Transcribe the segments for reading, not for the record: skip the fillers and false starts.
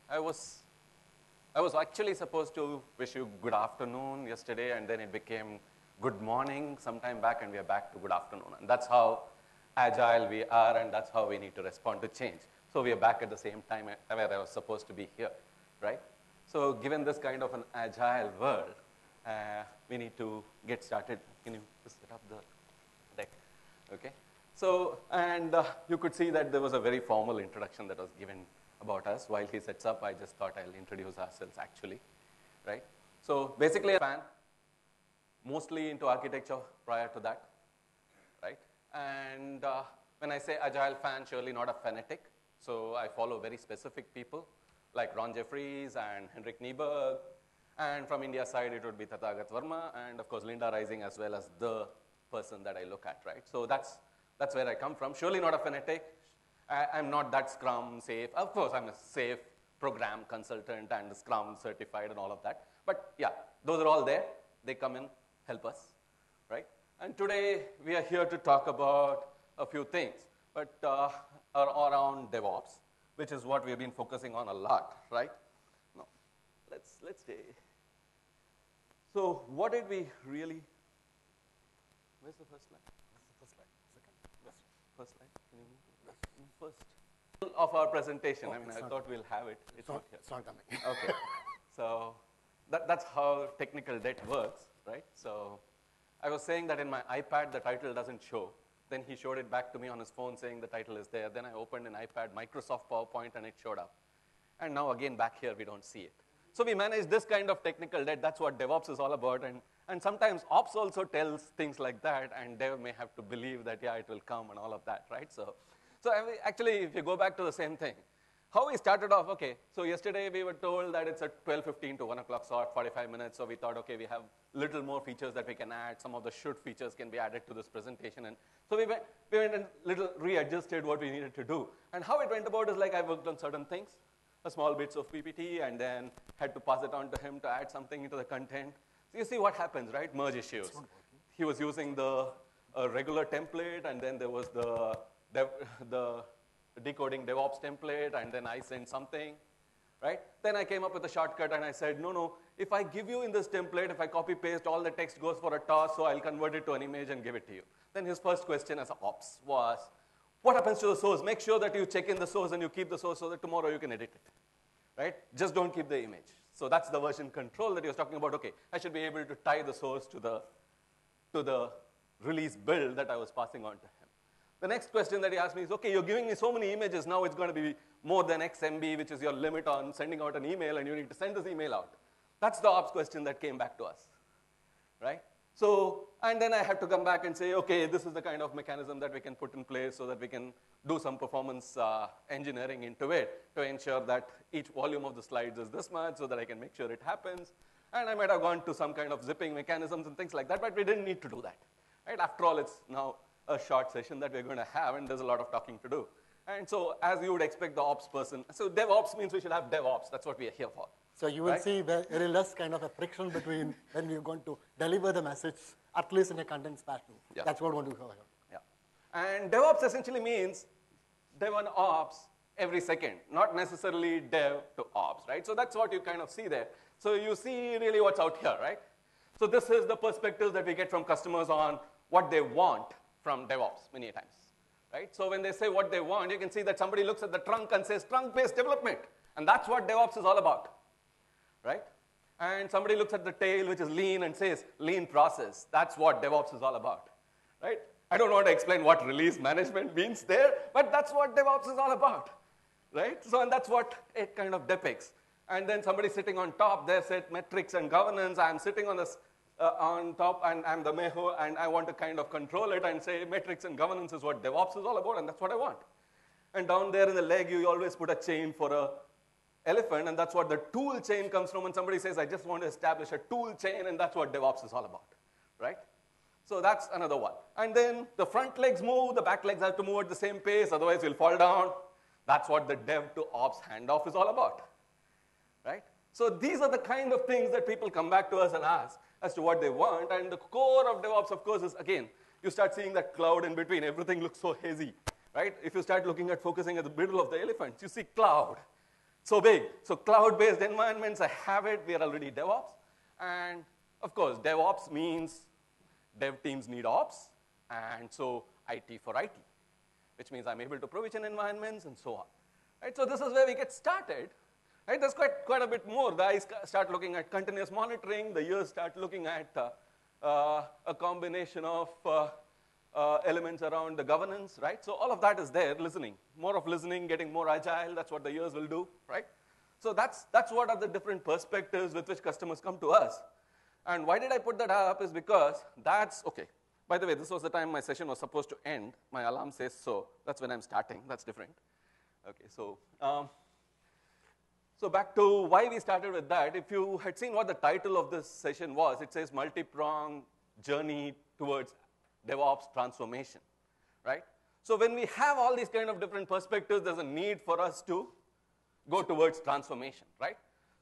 I was actually supposed to wish you good afternoon yesterday, and then it became good morning sometime back, and we are back to good afternoon. And that's how agile we are, and that's how we need to respond to change. So we are back at the same time where I was supposed to be here, right? So given this kind of an agile world, we need to get started. Can you just set up the deck? Okay. So, and you could see that there was a very formal introduction that was given about us. While he sets up, I just thought I'll introduce ourselves actually, right? So basically a fan, mostly into architecture prior to that, right? And when I say agile fan, surely not a fanatic. So I follow very specific people like Ron Jeffries and Henrik Nieberg. And from India side, it would be Tathagat Verma, and of course Linda Rising, as well as the person that I look at, right? So that's where I come from. Surely not a fanatic. I'm not that Scrum safe. Of course, I'm a safe program consultant and Scrum certified and all of that. But yeah, those are all there. They come in, help us, right? And today we are here to talk about a few things, but around DevOps, which is what we've been focusing on a lot, right? Now, let's stay. So what did we really? Where's the first slide? Where's the first slide? Second. Yes. First slide. Can you move? First of our presentation. I mean, I thought we'll have it. It's not here. It's not coming. Okay. So that's how technical debt works, right? So I was saying that in my iPad, the title doesn't show. Then he showed it back to me on his phone saying the title is there. Then I opened an iPad, Microsoft PowerPoint, and it showed up. And now again, back here, we don't see it. So we manage this kind of technical debt. That's what DevOps is all about. And sometimes ops also tells things like that, and dev may have to believe that, yeah, it will come and all of that, right? So actually, if you go back to the same thing, how we started off, okay, so yesterday we were told that it's at 12:15 to 1 o'clock slot, 45 minutes, so we thought, okay, we have little more features that we can add, some of the should features can be added to this presentation, and so we went and little readjusted what we needed to do. And how it went about is like I worked on certain things, small bits of PPT, and then had to pass it on to him to add something into the content. So you see what happens, right? Merge issues. He was using the regular template, and then there was the Decoding Devops template, and then I sent something, right? Then I came up with a shortcut, and I said, no, if I give you in this template, if I copy paste, all the text goes for a toss, so I'll convert it to an image and give it to you. Then his first question as ops was, what happens to the source? Make sure that you check in the source and you keep the source so that tomorrow you can edit it, right? Just don't keep the image. So that's the version control that he was talking about. Okay, I should be able to tie the source to the release build that I was passing on to him. The next question that he asked me is, okay, you're giving me so many images, now it's going to be more than X MB, which is your limit on sending out an email, and you need to send this email out. That's the ops question that came back to us, right? So, and then I had to come back and say, okay, this is the kind of mechanism that we can put in place so that we can do some performance engineering into it to ensure that each volume of the slides is this much so that I can make sure it happens. And I might have gone to some kind of zipping mechanisms and things like that, but we didn't need to do that, right? After all, it's now a short session that we're going to have, and there's a lot of talking to do. And so, as you would expect the ops person, so DevOps means we should have DevOps. That's what we are here for. So you will see very less kind of a friction between when we're going to deliver the message, at least in a condensed fashion. Yeah. That's what we want to cover here. Yeah. And DevOps essentially means dev and ops every second, not necessarily dev to ops, right? So that's what you kind of see there. So you see really what's out here, right? So this is the perspective that we get from customers on what they want from DevOps many times, right? So when they say what they want, you can see that somebody looks at the trunk and says trunk-based development, and that's what DevOps is all about, right? And somebody looks at the tail, which is lean, and says lean process. That's what DevOps is all about, right? I don't want to explain what release management means there, but that's what DevOps is all about, right? So, and that's what it kind of depicts. And then somebody sitting on top, there said metrics and governance. I'm sitting on this on top, and I'm the meho, and I want to kind of control it and say metrics and governance is what DevOps is all about, and that's what I want. And down there in the leg, you always put a chain for a elephant, and that's what the tool chain comes from. When somebody says, I just want to establish a tool chain, and that's what DevOps is all about, right? So that's another one. And then the front legs move, the back legs have to move at the same pace, otherwise we'll fall down. That's what the dev to ops handoff is all about, right? So these are the kind of things that people come back to us and ask as to what they want. And the core of DevOps, of course, is, again, you start seeing that cloud in between. Everything looks so hazy, right? If you start looking at focusing at the middle of the elephant, you see cloud. so big. So cloud-based environments, I have it. We are already DevOps. And of course, DevOps means dev teams need ops, and so IT for IT, which means I'm able to provision environments and so on. Right? So this is where we get started. Right? There's quite a bit more. The eyes start looking at continuous monitoring. The ears start looking at a combination of elements around the governance, right? So all of that is there, listening. More of listening, getting more agile, that's what the ears will do, right? So that's what are the different perspectives with which customers come to us. And why did I put that up is because that's, okay. By the way, this was the time my session was supposed to end. My alarm says so. That's when I'm starting. That's different. Okay, so back to why we started with that. If you had seen what the title of this session was, it says multi-pronged journey towards DevOps transformation, right? So when we have all these kind of different perspectives, there's a need for us to go towards transformation, right?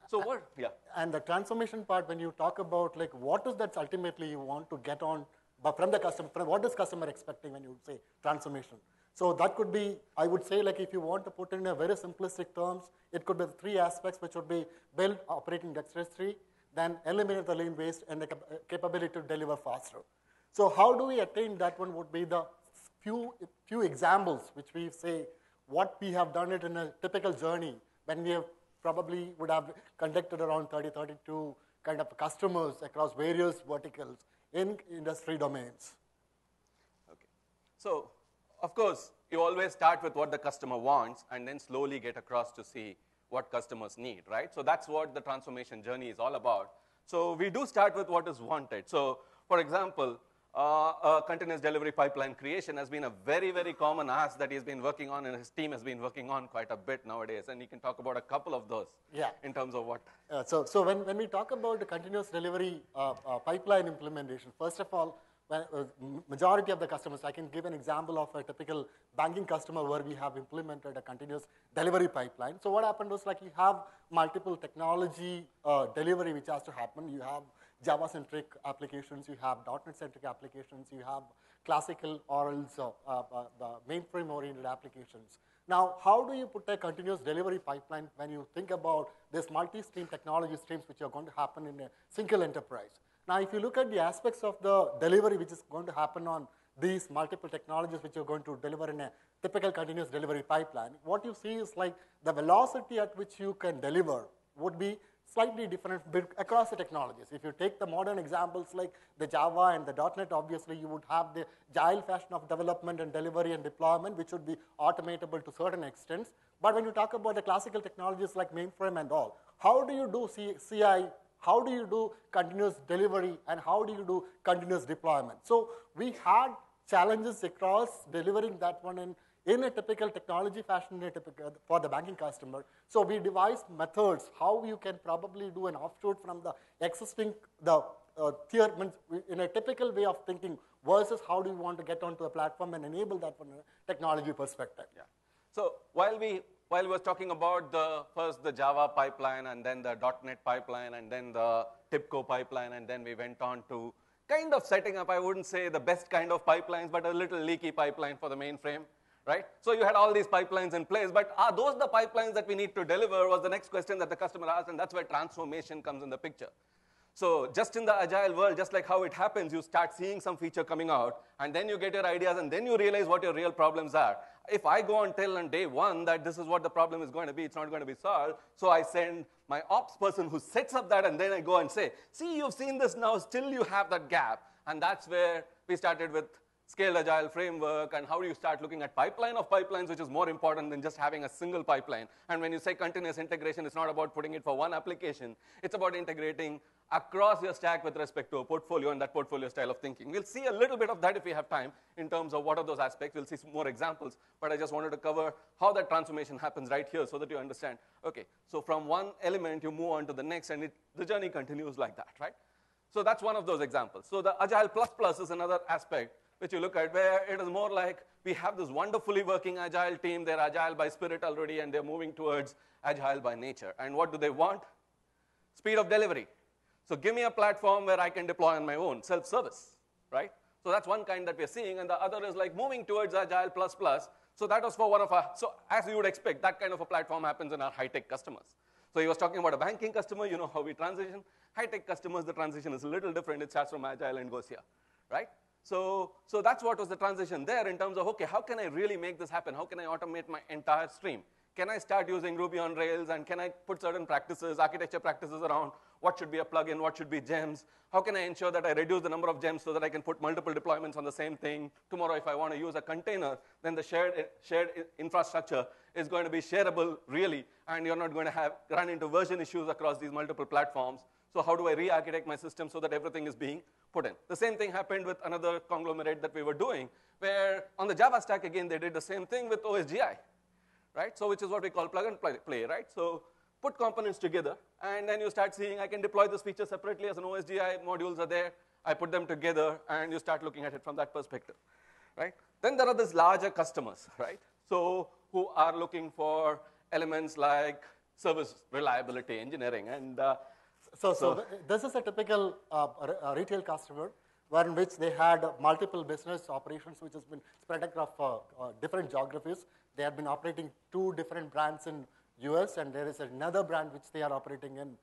So what, yeah. And the transformation part, when you talk about like what is that ultimately you want to get on, but from the customer, what is customer expecting when you say transformation? So that could be, I would say, like if you want to put in a very simplistic terms, it could be 3 aspects, which would be build operating dexterously, then eliminate the lean waste, and the capability to deliver faster. So how do we attain that one would be the few examples which we say what we have done it in a typical journey when we have probably would have conducted around 32 kind of customers across various verticals in industry domains. Okay. So, of course, you always start with what the customer wants and then slowly get across to see what customers need, right? So that's what the transformation journey is all about. So we do start with what is wanted. So, for example, continuous delivery pipeline creation has been a very, very common ask that he's been working on, and his team has been working on quite a bit nowadays. And he can talk about a couple of those in terms of what. So when we talk about the continuous delivery pipeline implementation, first of all, majority of the customers, I can give an example of a typical banking customer where we have implemented a continuous delivery pipeline. So what happened was like you have multiple technology delivery which has to happen. You have Java-centric applications, you have .NET-centric applications, you have classical orals, mainframe-oriented applications. Now, how do you put a continuous delivery pipeline when you think about this multi-stream technology streams which are going to happen in a single enterprise? Now, if you look at the aspects of the delivery which is going to happen on these multiple technologies which you're going to deliver in a typical continuous delivery pipeline, what you see is like the velocity at which you can deliver would be slightly different across the technologies. If you take the modern examples like the Java and the .NET, obviously you would have the agile fashion of development and delivery and deployment, which would be automatable to certain extents. But when you talk about the classical technologies like mainframe and all, how do you do CI, how do you do continuous delivery, and how do you do continuous deployment? So we had challenges across delivering that one in a typical technology fashion for the banking customer. So we devised methods how you can probably do an offshoot from the existing tier in a typical way of thinking versus how do you want to get onto a platform and enable that from a technology perspective. Yeah. So while we were talking about first the Java pipeline and then the .NET pipeline and then the TIBCO pipeline, and then we went on to kind of setting up, I wouldn't say the best kind of pipelines, but a little leaky pipeline for the mainframe. Right? So you had all these pipelines in place, but are those the pipelines that we need to deliver was the next question that the customer asked, and that's where transformation comes in the picture. So just in the agile world, just like how it happens, you start seeing some feature coming out, and then you get your ideas, and then you realize what your real problems are. If I go and tell on day one that this is what the problem is going to be, it's not going to be solved, so I send my ops person who sets up that, and then I go and say, see, you've seen this now, still you have that gap. And that's where we started with scaled agile framework, and how do you start looking at pipeline of pipelines, which is more important than just having a single pipeline. And when you say continuous integration, it's not about putting it for one application. It's about integrating across your stack with respect to a portfolio and that portfolio style of thinking. We'll see a little bit of that if we have time in terms of what are those aspects. We'll see some more examples, but I just wanted to cover how that transformation happens right here so that you understand, okay, so from one element you move on to the next, and the journey continues like that, right? So that's one of those examples. So the Agile++ is another aspect which you look at, where it is more like we have this wonderfully working agile team, they're agile by spirit already, and they're moving towards agile by nature. And what do they want? Speed of delivery. So give me a platform where I can deploy on my own, self-service, right? So that's one kind that we're seeing, and the other is like moving towards Agile++, So that was for one of our, so as you would expect, that kind of a platform happens in our high-tech customers. So he was talking about a banking customer, you know how we transition. High-tech customers, the transition is a little different. It starts from Agile and goes here, right? So that's what was the transition there in terms of, okay, how can I really make this happen? How can I automate my entire stream? Can I start using Ruby on Rails, and can I put certain practices, architecture practices around what should be a plugin, what should be gems? How can I ensure that I reduce the number of gems so that I can put multiple deployments on the same thing? Tomorrow, if I want to use a container, then the shared infrastructure is going to be shareable, really, and you're not going to run into version issues across these multiple platforms. So how do I re-architect my system so that everything is being put in? The same thing happened with another conglomerate that we were doing, where on the Java stack, again, they did the same thing with OSGI. Right? So which is what we call plug and play, right? So put components together, and then you start seeing, I can deploy this feature separately as an OSGI, modules are there, I put them together, and you start looking at it from that perspective, right? Then there are these larger customers, right? So who are looking for elements like service reliability engineering, and So this is a typical retail customer, in which they had multiple business operations which has been spread across different geographies. They have been operating 2 different brands in US, and there is another brand which they are operating in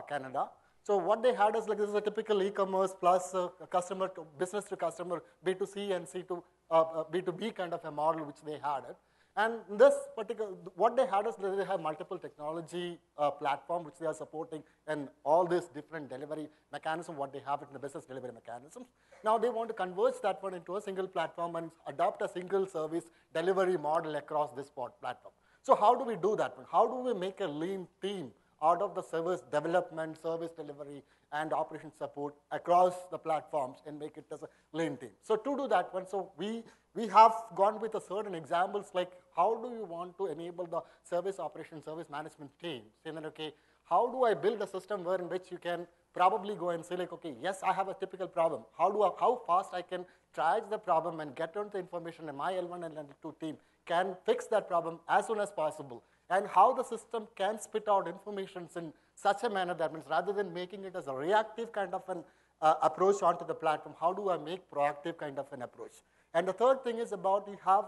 Canada. So what they had is, like, this is a typical e-commerce plus customer to business to customer, B2C and C to B2B kind of a model which they had it. And this particular, what they had is they have multiple technology platform which they are supporting, and all these different delivery mechanism, what they have in the business delivery mechanisms. Now they want to converge that one into a single platform and adopt a single service delivery model across this platform. So how do we do that one? How do we make a lean team out of the service development, service delivery, and operation support across the platforms and make it as a lean team? So to do that one, so we have gone with a certain examples, like how do you want to enable the service operation, service management team? Saying that, okay, how do I build a system where in which you can probably go and say, like, okay, yes, I have a typical problem. How fast I can triage the problem and get on the information, and my L1 and L2 team can fix that problem as soon as possible, and how the system can spit out information in such a manner that means rather than making it as a reactive kind of an approach onto the platform, how do I make proactive kind of an approach? And the third thing is about you have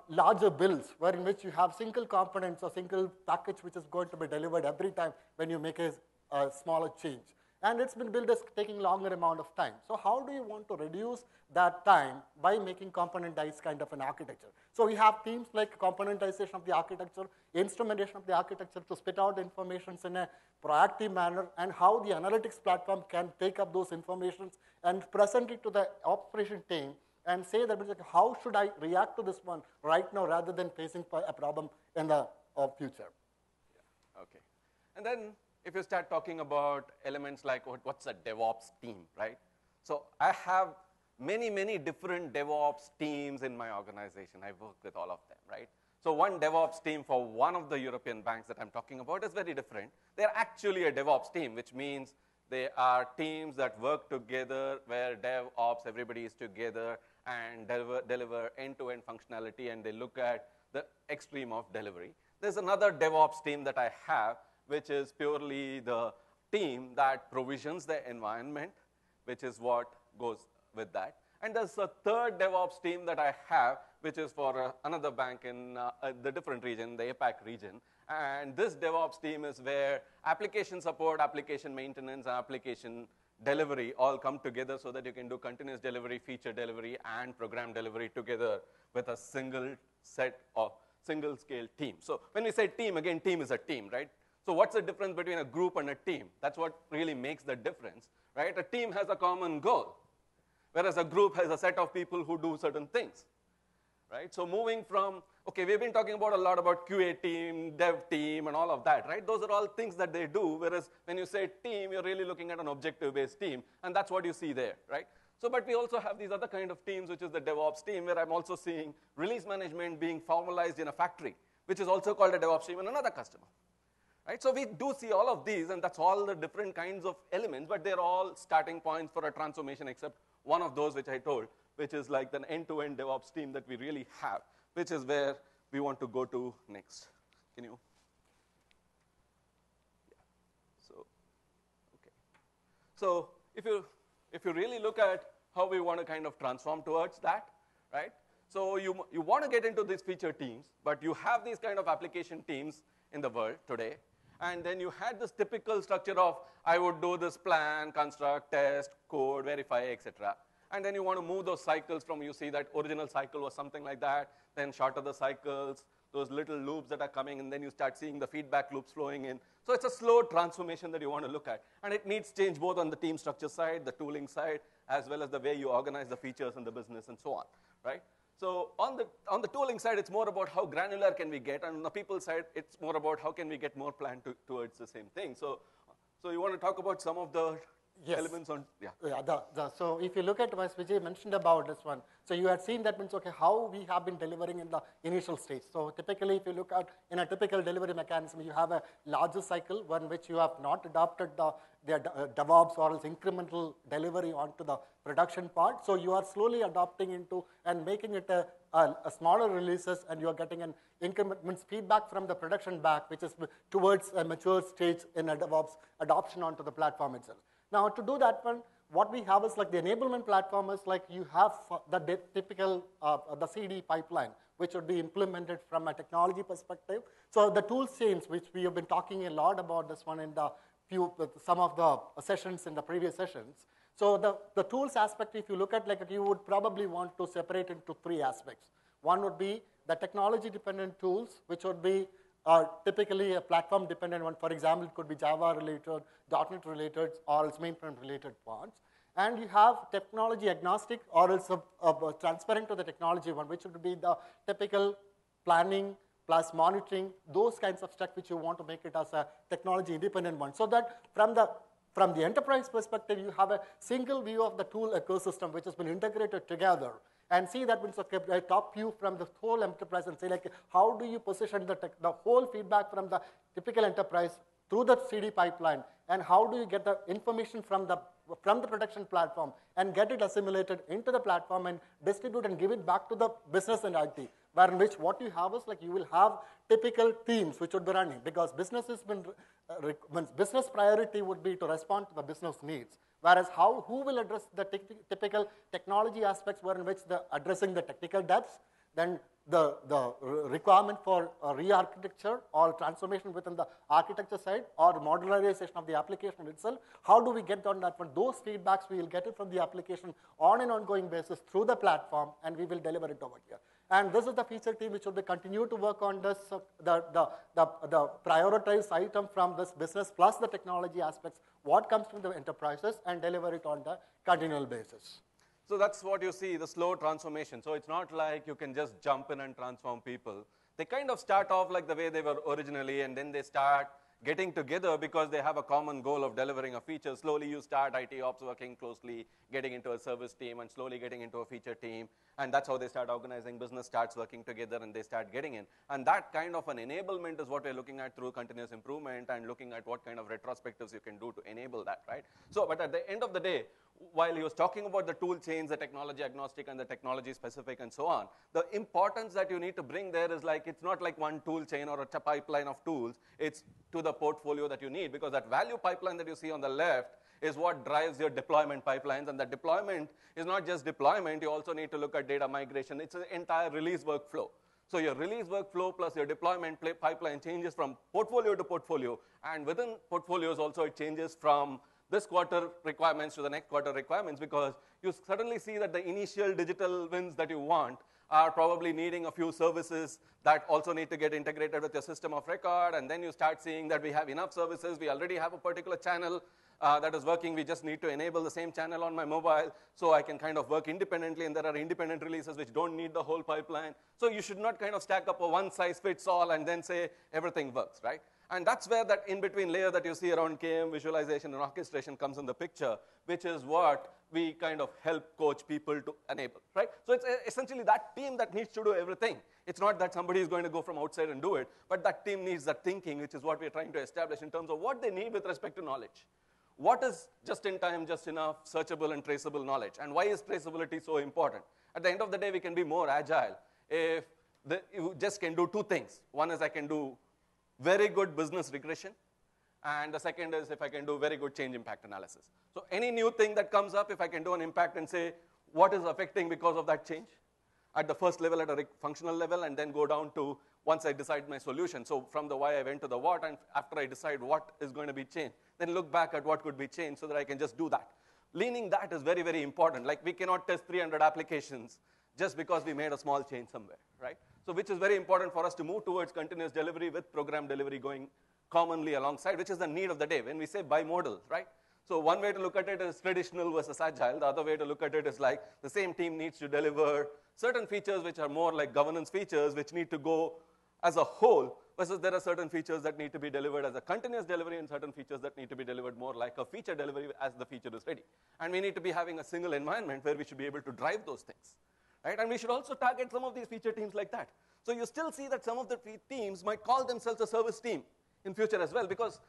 larger builds, where in which you have single components or single package which is going to be delivered every time when you make a smaller change. And it's been built as taking longer amount of time. So how do you want to reduce that time by making componentized kind of an architecture? So we have themes like componentization of the architecture, instrumentation of the architecture to spit out information in a proactive manner, and how the analytics platform can take up those informations and present it to the operation team and say that, how should I react to this one right now rather than facing a problem in the future? Yeah. Okay. And then if you start talking about elements like what's a Devops team, right? So I have many, many different Devops teams in my organization. I work with all of them, right? So one Devops team for one of the European banks that I'm talking about is very different. They're actually a Devops team, which means they are teams that work together where DevOps, everybody is together and deliver end-to-end functionality, and they look at the extreme of delivery. There's another DevOps team that I have, which is purely the team that provisions the environment, which is what goes with that. And there's a third DevOps team that I have, which is for another bank in the different region, the APAC region. And this DevOps team is where application support, application maintenance, and application delivery all come together so that you can do continuous delivery, feature delivery, and program delivery together with a single set of single-scale team. So when we say team, again, team is a team, right? So what's the difference between a group and a team? That's what really makes the difference, right? A team has a common goal, whereas a group has a set of people who do certain things, right? So moving from, okay, we've been talking about a lot about QA team, dev team, and all of that, right? Those are all things that they do, whereas when you say team, you're really looking at an objective-based team, and that's what you see there, right? So, but we also have these other kind of teams, which is the DevOps team, where I'm also seeing release management being formalized in a factory, which is also called a DevOps team in another customer. Right? So we do see all of these, and that's all the different kinds of elements, but they're all starting points for a transformation, except one of those which I told, which is like the end-to-end DevOps team that we really have, which is where we want to go to next. Can you? Yeah. So, okay. So if you really look at how we want to kind of transform towards that, right? So you want to get into these feature teams, but you have these kind of application teams in the world today. And then you had this typical structure of, I would do this plan, construct, test, code, verify, etc. And then you want to move those cycles from, you see that original cycle was something like that, then shorter the cycles, those little loops that are coming, and then you start seeing the feedback loops flowing in. So it's a slow transformation that you want to look at. And it needs change both on the team structure side, the tooling side, as well as the way you organize the features in the business and so on, right? So on the tooling side, it's more about how granular can we get, and on the people side, it's more about how can we get more planned towards the same thing. So you want to talk about some of the elements on, so if you look at what Vijay mentioned about this one, so you had seen that means, okay, how we have been delivering in the initial stage. So typically, if you look at in a typical delivery mechanism, you have a larger cycle, one which you have not adopted the Devops or else incremental delivery onto the production part. So you are slowly adopting into and making it a smaller releases, and you are getting an increment, means feedback from the production back, which is towards a mature stage in a Devops adoption onto the platform itself. Now, to do that one, what we have is like the enablement platform is like you have the typical the CD pipeline, which would be implemented from a technology perspective. So the tools change, which we have been talking a lot about this one in the some of the sessions in the previous sessions. So the tools aspect, if you look at, like, you would probably want to separate into three aspects. One would be the technology-dependent tools, which would be typically a platform-dependent one. For example, it could be Java-related, .NET related, or else mainframe-related parts. And you have technology-agnostic, or else transparent to the technology one, which would be the typical planning plus monitoring, those kinds of stuff which you want to make it as a technology-independent one. So that from the enterprise perspective, you have a single view of the tool ecosystem which has been integrated together, and see that means, okay, a top view from the whole enterprise, and say, like, how do you position the whole feedback from the typical enterprise through the CD pipeline, and how do you get the information from the production platform and get it assimilated into the platform and distribute and give it back to the business and IT, where in which what you have is, like, you will have typical teams which would be running, because business priority would be to respond to the business needs. Whereas who will address the typical technology aspects, where in which addressing the technical depths, then the requirement for re-architecture or transformation within the architecture side, or modularization of the application itself. How do we get on that one? Those feedbacks, we will get it from the application on an ongoing basis through the platform, and we will deliver it over here. And this is the feature team which will be continue to work on this, the prioritized item from this business plus the technology aspects, what comes from the enterprises, and deliver it on the continual basis. So that's what you see, the slow transformation. So it's not like you can just jump in and transform people. They kind of start off like the way they were originally, and then they start getting together because they have a common goal of delivering a feature. Slowly you start IT ops working closely, getting into a service team, and slowly getting into a feature team. And that's how they start organizing. Business starts working together, and they start getting in. And that kind of an enablement is what we're looking at through continuous improvement, and looking at what kind of retrospectives you can do to enable that, right? So, but at the end of the day, while he was talking about the tool chains, the technology agnostic and the technology specific and so on, the importance that you need to bring there is, like, it's not like one tool chain or a pipeline of tools. It's to the portfolio that you need, because that value pipeline that you see on the left is what drives your deployment pipelines. And that deployment is not just deployment. You also need to look at data migration. It's an entire release workflow. So your release workflow plus your deployment pipeline changes from portfolio to portfolio. And within portfolios also, it changes from this quarter requirements to the next quarter requirements, because you suddenly see that the initial digital wins that you want are probably needing a few services that also need to get integrated with your system of record. And then you start seeing that we have enough services. We already have a particular channel that is working. We just need to enable the same channel on my mobile so I can kind of work independently. And there are independent releases which don't need the whole pipeline. So you should not kind of stack up a one-size-fits-all and then say everything works, right? And that's where that in-between layer that you see around KM, visualization, and orchestration comes in the picture, which is what we kind of help coach people to enable, right? So it's essentially that team that needs to do everything. It's not that somebody is going to go from outside and do it, but that team needs that thinking, which is what we're trying to establish in terms of what they need with respect to knowledge. What is just in time, just enough, searchable and traceable knowledge? And why is traceability so important? At the end of the day, we can be more agile if you just can do two things. One is I can do very good business regression, and the second is if I can do very good change impact analysis. So any new thing that comes up, if I can do an impact and say what is affecting because of that change, at the first level, at a functional level, and then go down to once I decide my solution. So from the why I went to the what, and after I decide what is going to be changed, then look back at what could be changed so that I can just do that. Leaning that is very, very important. Like we cannot test 300 applications just because we made a small change somewhere, right? So which is very important for us to move towards continuous delivery with program delivery going commonly alongside, which is the need of the day. When we say bimodal, right? So one way to look at it is traditional versus agile. The other way to look at it is like the same team needs to deliver certain features which are more like governance features which need to go as a whole, versus there are certain features that need to be delivered as a continuous delivery and certain features that need to be delivered more like a feature delivery as the feature is ready. And we need to be having a single environment where we should be able to drive those things, right? And we should also target some of these feature teams like that. So you still see that some of the teams might call themselves a service team in future as well, because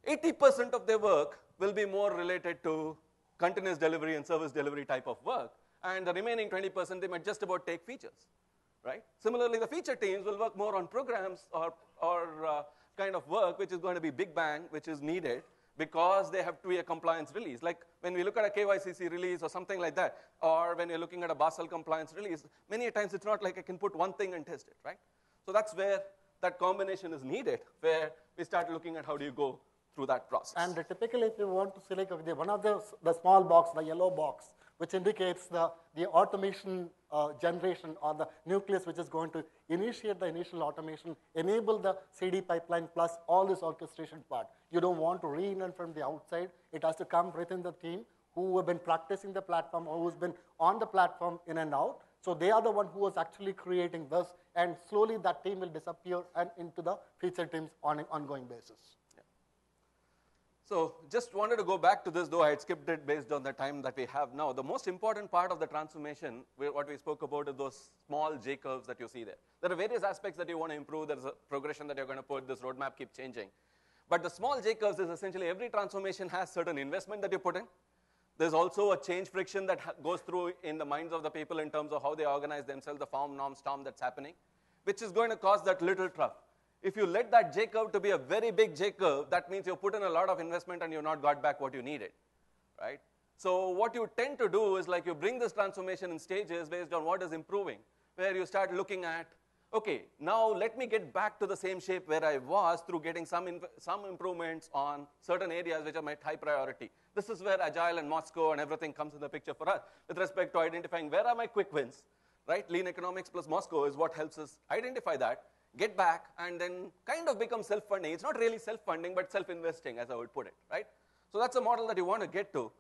80% of their work will be more related to continuous delivery and service delivery type of work, and the remaining 20% they might just about take features, right? Similarly, the feature teams will work more on programs or kind of work which is going to be big bang, which is needed because they have to be a compliance release. Like when we look at a KYCC release or something like that, or when you're looking at a Basel compliance release, many times it's not like I can put one thing and test it, right? So that's where that combination is needed, where we start looking at how do you go through that process. And typically, if you want to select one of the small box, the yellow box, which indicates the automation generation or the nucleus which is going to initiate the initial automation, enable the CD pipeline plus all this orchestration part. You don't want to reinvent from the outside. It has to come within the team who have been practicing the platform or who's been on the platform in and out. So they are the one who is actually creating this, and slowly that team will disappear and into the feature teams on an ongoing basis. So just wanted to go back to this, though I had skipped it based on the time that we have now. The most important part of the transformation, what we spoke about, is those small J-curves that you see there. There are various aspects that you want to improve. There's a progression that you're going to put. This roadmap keeps changing. But the small J-curves is essentially every transformation has certain investment that you put in. There's also a change friction that goes through in the minds of the people in terms of how they organize themselves, the form, norm, storm that's happening, which is going to cause that little trough. If you let that J-curve to be a very big J-curve, that means you put in a lot of investment and you've not got back what you needed, right? So what you tend to do is like you bring this transformation in stages based on what is improving, where you start looking at, okay, now let me get back to the same shape where I was through getting some improvements on certain areas which are my high priority. This is where Agile and Moscow and everything comes in the picture for us with respect to identifying where are my quick wins, right? Lean economics plus Moscow is what helps us identify that, get back, and then kind of become self-funding. It's not really self-funding, but self-investing, as I would put it, right? So that's a model that you want to get to,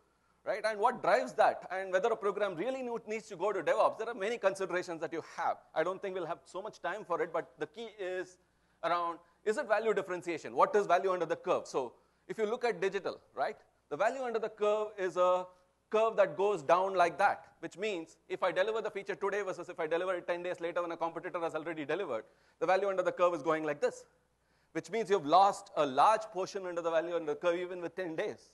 right? And what drives that, and whether a program really needs to go to DevOps, there are many considerations that you have. I don't think we'll have so much time for it, but the key is around, is it value differentiation? What is value under the curve? So if you look at digital, right, the value under the curve is a curve that goes down like that, which means if I deliver the feature today versus if I deliver it 10 days later when a competitor has already delivered, the value under the curve is going like this, which means you've lost a large portion under the value under the curve even with 10 days,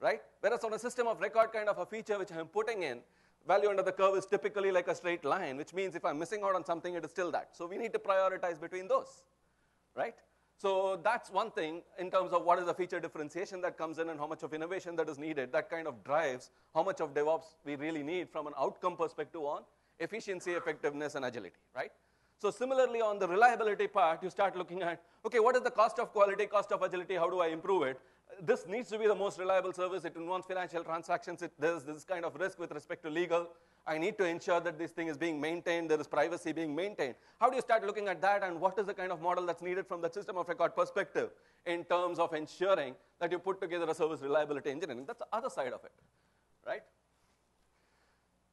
right? Whereas on a system of record kind of a feature which I'm putting in, value under the curve is typically like a straight line, which means if I'm missing out on something, it is still that. So we need to prioritize between those, right? So that's one thing in terms of what is the feature differentiation that comes in and how much of innovation that is needed. That kind of drives how much of DevOps we really need from an outcome perspective on efficiency, effectiveness, and agility, right? So similarly, on the reliability part, you start looking at, okay, what is the cost of quality, cost of agility, how do I improve it? This needs to be the most reliable service. It involves financial transactions. There's this kind of risk with respect to legal. I need to ensure that this thing is being maintained. There is privacy being maintained. How do you start looking at that, and what is the kind of model that's needed from the system of record perspective in terms of ensuring that you put together a service reliability engineering? That's the other side of it, right?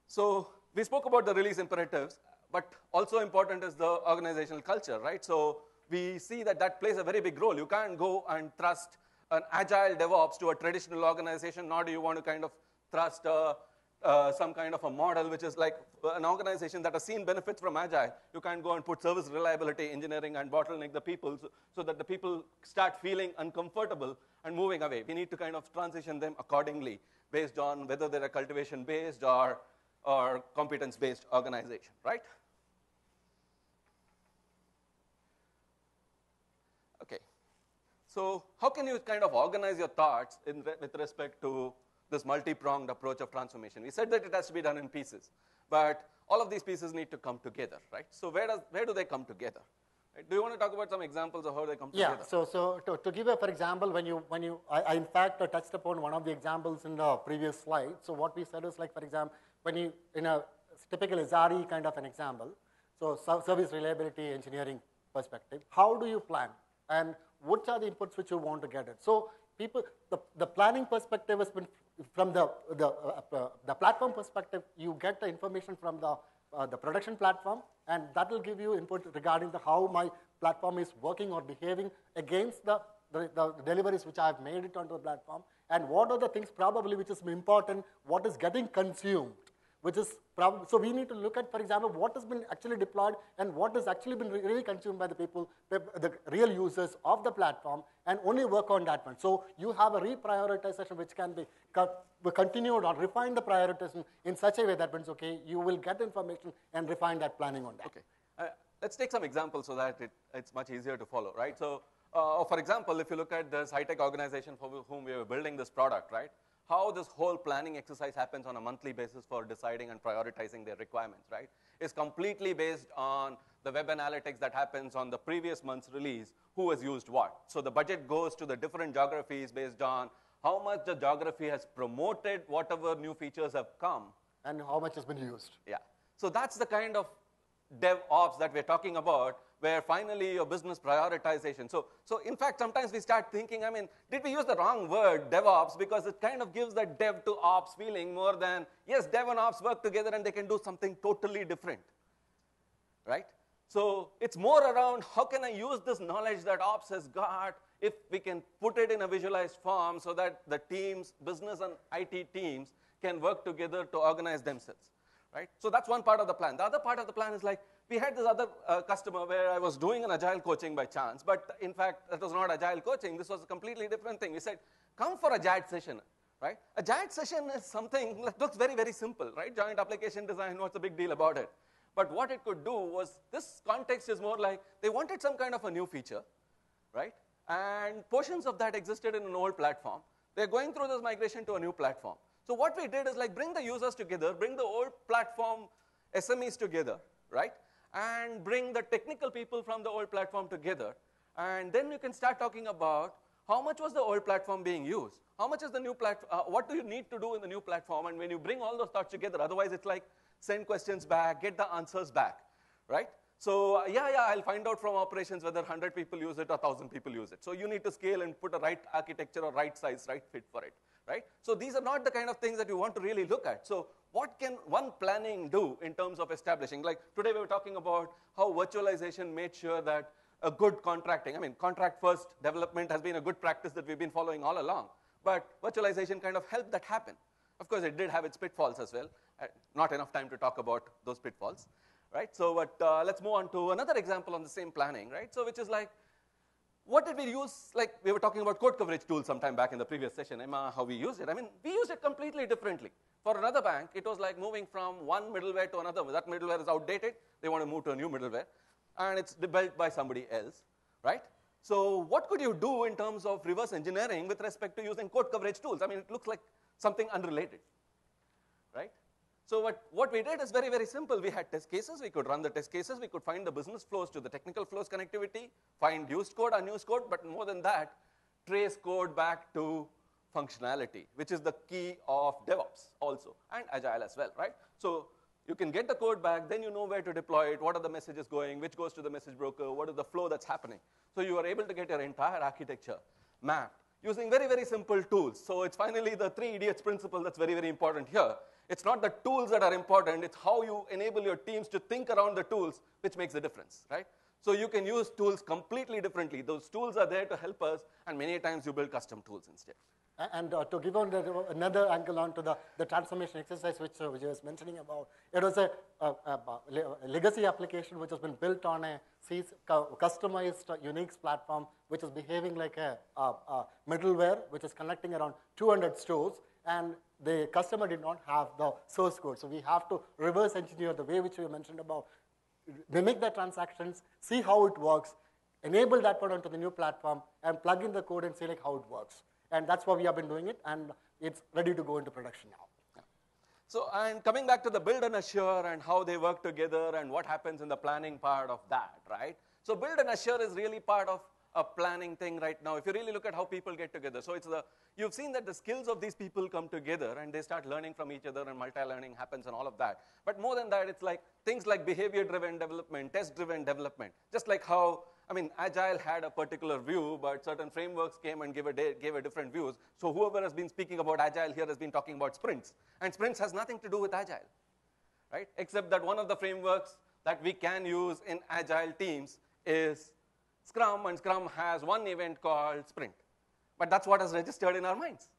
So we spoke about the release imperatives, but also important is the organizational culture, right? So we see that that plays a very big role. You can't go and thrust an agile DevOps to a traditional organization, nor do you want to kind of thrust some kind of a model which is like an organization that has seen benefits from agile. You can't go and put service reliability engineering and bottleneck the people so that the people start feeling uncomfortable and moving away. We need to kind of transition them accordingly based on whether they're a cultivation-based or competence-based organization, right? Okay. So how can you kind of organize your thoughts with respect to this multi-pronged approach of transformation? We said that it has to be done in pieces. But all of these pieces need to come together, right? So where do they come together? Right? Do you want to talk about some examples of how they come together? Yeah, so to give a, for example, I in fact touched upon one of the examples in the previous slide. So what we said is like, for example, when you, in a typical SRE kind of an example, so service reliability engineering perspective, how do you plan? And what are the inputs which you want to get it? So people, the planning perspective has been, from the platform perspective, you get the information from the production platform, and that will give you input regarding how my platform is working or behaving against the deliveries which I have made it onto the platform, and what are the things probably which is important, what is getting consumed, which is probably, so we need to look at, for example, what has been actually deployed and what has actually been really consumed by the people, the real users of the platform, and only work on that one. So you have a reprioritization which can be continued or refine the prioritization in such a way that means, okay, you will get information and refine that planning on that. Okay. Let's take some examples so that it's much easier to follow, right? So, for example, if you look at this high-tech organization for whom we were building this product, right? How this whole planning exercise happens on a monthly basis for deciding and prioritizing their requirements, right? Is completely based on the web analytics that happens on the previous month's release, who has used what. So the budget goes to the different geographies based on how much the geography has promoted whatever new features have come. And how much has been used. Yeah. So that's the kind of DevOps that we're talking about, where finally your business prioritization. So in fact, sometimes we start thinking, I mean, did we use the wrong word, DevOps, because it kind of gives that dev to ops feeling more than, yes, dev and ops work together and they can do something totally different, right? So it's more around how can I use this knowledge that ops has got, if we can put it in a visualized form so that the teams, business and IT teams, can work together to organize themselves, right? So that's one part of the plan. The other part of the plan is like, we had this other customer where I was doing an agile coaching by chance, but in fact, that was not agile coaching. This was a completely different thing. We said, come for a JAD session, right? A JAD session is something that looks very, very simple, right? Joint application design, what's the big deal about it? But what it could do was, this context is more like, they wanted some kind of a new feature, right? And portions of that existed in an old platform. They're going through this migration to a new platform. So what we did is like bring the users together, bring the old platform SMEs together, right? And bring the technical people from the old platform together. And then you can start talking about how much was the old platform being used? How much is the new platform? What do you need to do in the new platform? And when you bring all those thoughts together, otherwise it's like send questions back, get the answers back, right? So yeah, I'll find out from operations whether 100 people use it or 1,000 people use it. So you need to scale and put a right architecture or right size, right fit for it, right? So these are not the kind of things that you want to really look at. So what can one planning do in terms of establishing? Like today we were talking about how virtualization made sure that a good contracting, I mean, contract first development has been a good practice that we've been following all along. But virtualization kind of helped that happen. Of course, it did have its pitfalls as well. Not enough time to talk about those pitfalls, right? So but let's move on to another example on the same planning, right? So which is like, what did we use? Like we were talking about code coverage tools sometime back in the previous session, Emma, how we used it. I mean, we used it completely differently. For another bank, it was like moving from one middleware to another. That middleware is outdated. They want to move to a new middleware. And it's built by somebody else, right? So what could you do in terms of reverse engineering with respect to using code coverage tools? I mean, it looks like something unrelated, right? So what we did is very, very simple. We had test cases. We could run the test cases. We could find the business flows to the technical flows connectivity, find used code, unused code, but more than that, trace code back to functionality, which is the key of DevOps also, and Agile as well, right? So you can get the code back, then you know where to deploy it, what are the messages going, which goes to the message broker, what is the flow that's happening. So you are able to get your entire architecture mapped using very, very simple tools. So it's finally the 3 idiots principle that's very, very important here. It's not the tools that are important, it's how you enable your teams to think around the tools which makes the difference, right? So you can use tools completely differently. Those tools are there to help us, and many times you build custom tools instead. And to give on another angle onto the transformation exercise which Vijay was mentioning about, it was a legacy application which has been built on a customized Unix platform which is behaving like a middleware which is connecting around 200 stores, and the customer did not have the source code. So we have to reverse engineer the way which we mentioned about, mimic the transactions, see how it works, enable that one onto the new platform, and plug in the code and see like how it works. And that's why we have been doing it, and it's ready to go into production now. Yeah. So, and coming back to the build and assure and how they work together and what happens in the planning part of that, right? So build and assure is really part of a planning thing right now. If you really look at how people get together, so you've seen that the skills of these people come together and they start learning from each other and multi-learning happens and all of that. But more than that, it's like things like behavior-driven development, test-driven development. Just like how, Agile had a particular view, but certain frameworks came and gave a different views. So whoever has been speaking about Agile here has been talking about sprints. And sprints has nothing to do with Agile, right? Except that one of the frameworks that we can use in Agile teams is Scrum, and Scrum has one event called sprint. But that's what is registered in our minds,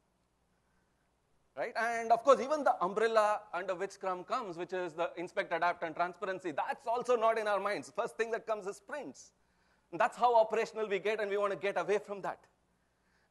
right? And of course, even the umbrella under which Scrum comes, which is the inspect, adapt, and transparency, that's also not in our minds. First thing that comes is sprints. And that's how operational we get, and we want to get away from that.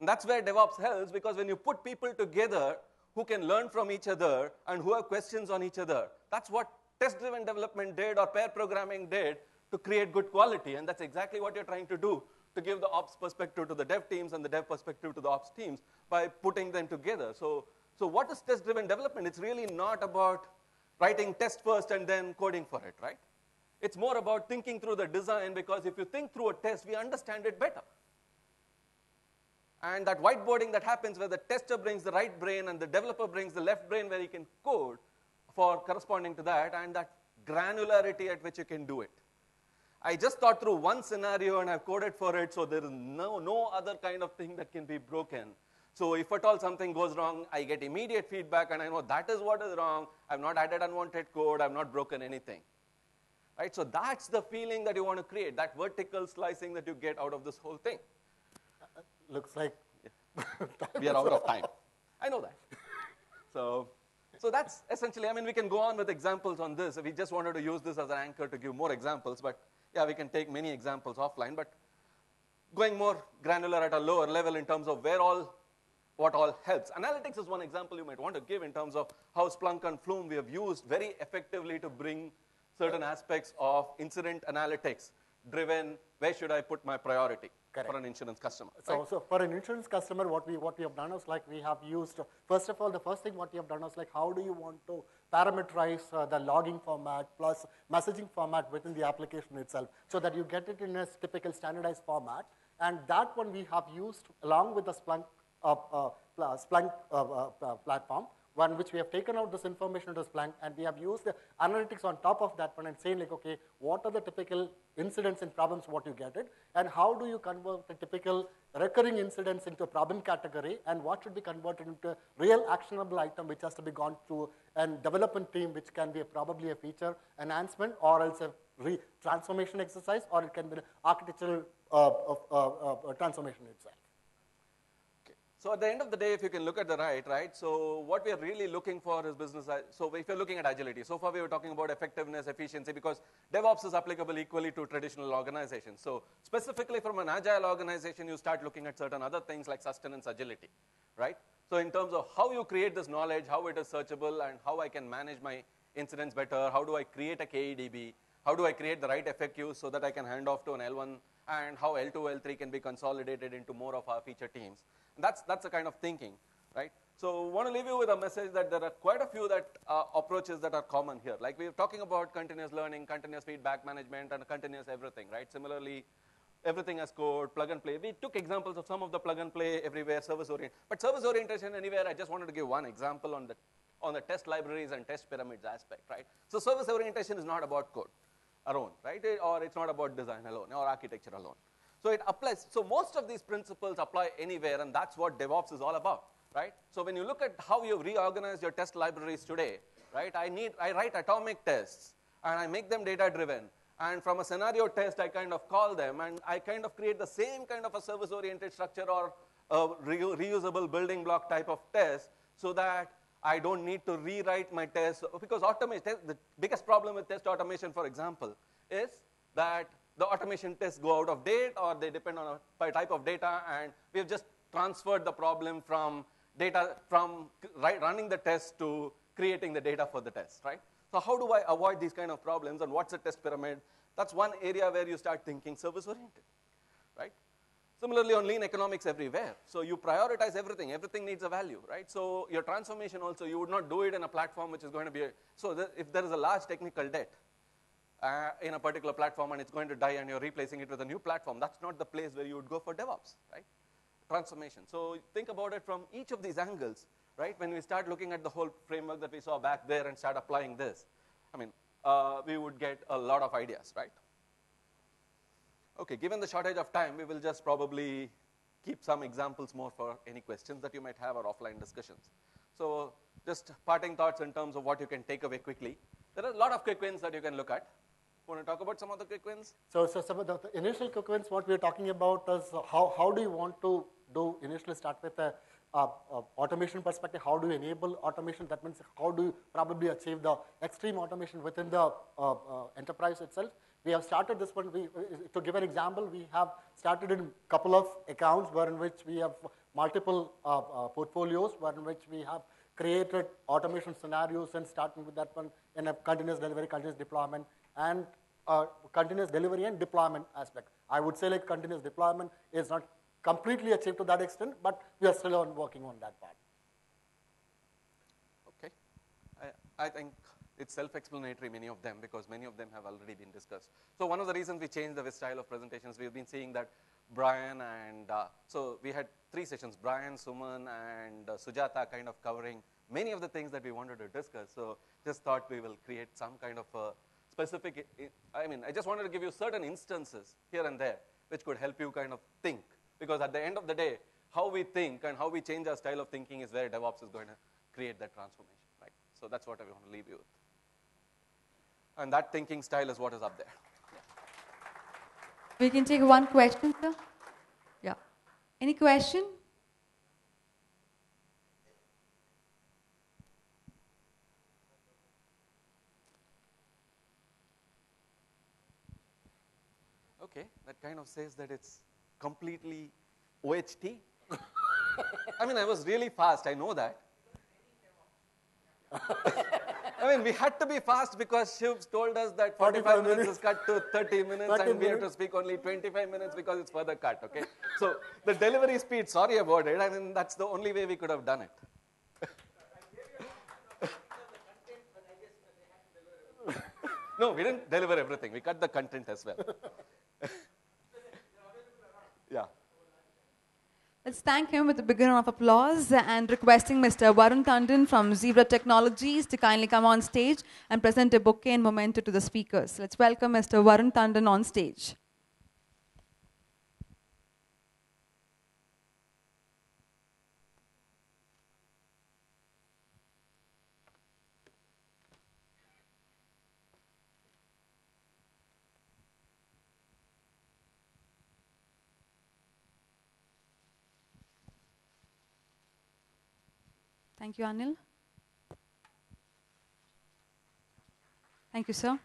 And that's where DevOps helps, because when you put people together who can learn from each other and who have questions on each other, that's what test-driven development did or pair programming did to create good quality. And that's exactly what you're trying to do, to give the ops perspective to the dev teams and the dev perspective to the ops teams by putting them together. So what is test-driven development? It's really not about writing test first and then coding for it, right? It's more about thinking through the design, because if you think through a test, we understand it better. And that whiteboarding that happens where the tester brings the right brain and the developer brings the left brain where he can code for corresponding to that, and that granularity at which you can do it. I just thought through one scenario and I've coded for it, so there is no other kind of thing that can be broken. So if at all something goes wrong, I get immediate feedback and I know that is what is wrong. I've not added unwanted code. I've not broken anything. Right? So that's the feeling that you want to create, that vertical slicing that you get out of this whole thing. Looks like we are out of time. I know that. So that's essentially, we can go on with examples on this. We just wanted to use this as an anchor to give more examples, but yeah, we can take many examples offline. But going more granular at a lower level in terms of what all helps. Analytics is one example you might want to give in terms of how Splunk and Flume we have used very effectively to bring certain aspects of incident analytics driven, where should I put my priority? Correct. For an insurance customer. So for an insurance customer, what we have done is like we have used, first of all, the first thing what we have done is like how do you want to parameterize the logging format plus messaging format within the application itself so that you get it in a typical standardized format. And that one we have used along with the Splunk platform, one which we have taken out this information to Splunk, and we have used the analytics on top of that one and saying like, okay, what are the typical incidents and problems what you get it, and how do you convert the typical recurring incidents into a problem category, and what should be converted into a real actionable item which has to be gone through and development team, which can be probably a feature enhancement or else a transformation exercise, or it can be an architectural transformation itself. So at the end of the day, if you can look at the right, so what we are really looking for is business. So if you're looking at agility, so far we were talking about effectiveness, efficiency, because DevOps is applicable equally to traditional organizations. So specifically from an agile organization, you start looking at certain other things like sustenance, agility, right? So in terms of how you create this knowledge, how it is searchable, and how I can manage my incidents better, how do I create a KEDB, how do I create the right FAQs so that I can hand off to an L1, and how L2, L3 can be consolidated into more of our feature teams. That's the kind of thinking, right? So I want to leave you with a message that there are quite a few approaches that are common here. Like we were talking about continuous learning, continuous feedback management, and continuous everything, right? Similarly, everything as code, plug and play. We took examples of some of the plug and play everywhere, service oriented. But service orientation anywhere, I just wanted to give one example on the test libraries and test pyramids aspect, right? So service orientation is not about code alone, right? Or it's not about design alone or architecture alone. So it applies. So most of these principles apply anywhere, and that's what DevOps is all about, right? So when you look at how you've reorganized your test libraries today, right? I write atomic tests, and I make them data-driven. And from a scenario test, I kind of call them, and I kind of create the same kind of a service-oriented structure or a reusable building block type of test so that I don't need to rewrite my tests. Because the biggest problem with test automation, for example, is that the automation tests go out of date or they depend on a type of data, and we have just transferred the problem from running the test to creating the data for the test, right? So how do I avoid these kind of problems, and what's a test pyramid? That's one area where you start thinking service-oriented, right? Similarly, on lean economics everywhere. So you prioritize everything. Everything needs a value, right? So your transformation also, you would not do it in a platform which is going to be, if there is a large technical debt in a particular platform and it's going to die and you're replacing it with a new platform, that's not the place where you would go for DevOps, right? Transformation. So think about it from each of these angles, right? When we start looking at the whole framework that we saw back there and start applying this, I mean, we would get a lot of ideas, right? Okay, given the shortage of time, we will just probably keep some examples more for any questions that you might have or offline discussions. So just parting thoughts in terms of what you can take away quickly. There are a lot of quick wins that you can look at. Want to talk about some of the quick wins? So some of the initial quick wins, what we're talking about is how do you want to do initially start with a automation perspective, how do you enable automation? That means how do you probably achieve the extreme automation within the enterprise itself? We have started this one, to give an example, we have started in a couple of accounts in which we have multiple portfolios, in which we have created automation scenarios and starting with that one in a continuous delivery, continuous deployment, and continuous delivery and deployment aspect. I would say like continuous deployment is not completely achieved to that extent, but we are still working on that part. Okay. I think it's self-explanatory, many of them, because many of them have already been discussed. So one of the reasons we changed the style of presentations, we've been seeing that Brian and, so we had 3 sessions, Brian, Suman, and Sujata kind of covering many of the things that we wanted to discuss. So just thought we will create some kind of a specific, I just wanted to give you certain instances here and there, which could help you kind of think. Because at the end of the day, how we think and how we change our style of thinking is where DevOps is going to create that transformation, right? So that's what I want to leave you with. And that thinking style is what is up there. Yeah. We can take one question, sir. Yeah. Any question? Okay, that kind of says that it's completely OHT. I was really fast, I know that. We had to be fast because Shiv's told us that 45 minutes is cut to 30 minutes and we have to speak only 25 minutes because it's further cut, okay? So the delivery speed, sorry about it, that's the only way we could have done it. No, we didn't deliver everything. We cut the content as well. Yeah. Let's thank him with a big round of applause and requesting Mr. Varun Tandon from Zebra Technologies to kindly come on stage and present a bouquet and memento to the speakers. Let's welcome Mr. Varun Tandon on stage. Thank you, Anil. Thank you, sir.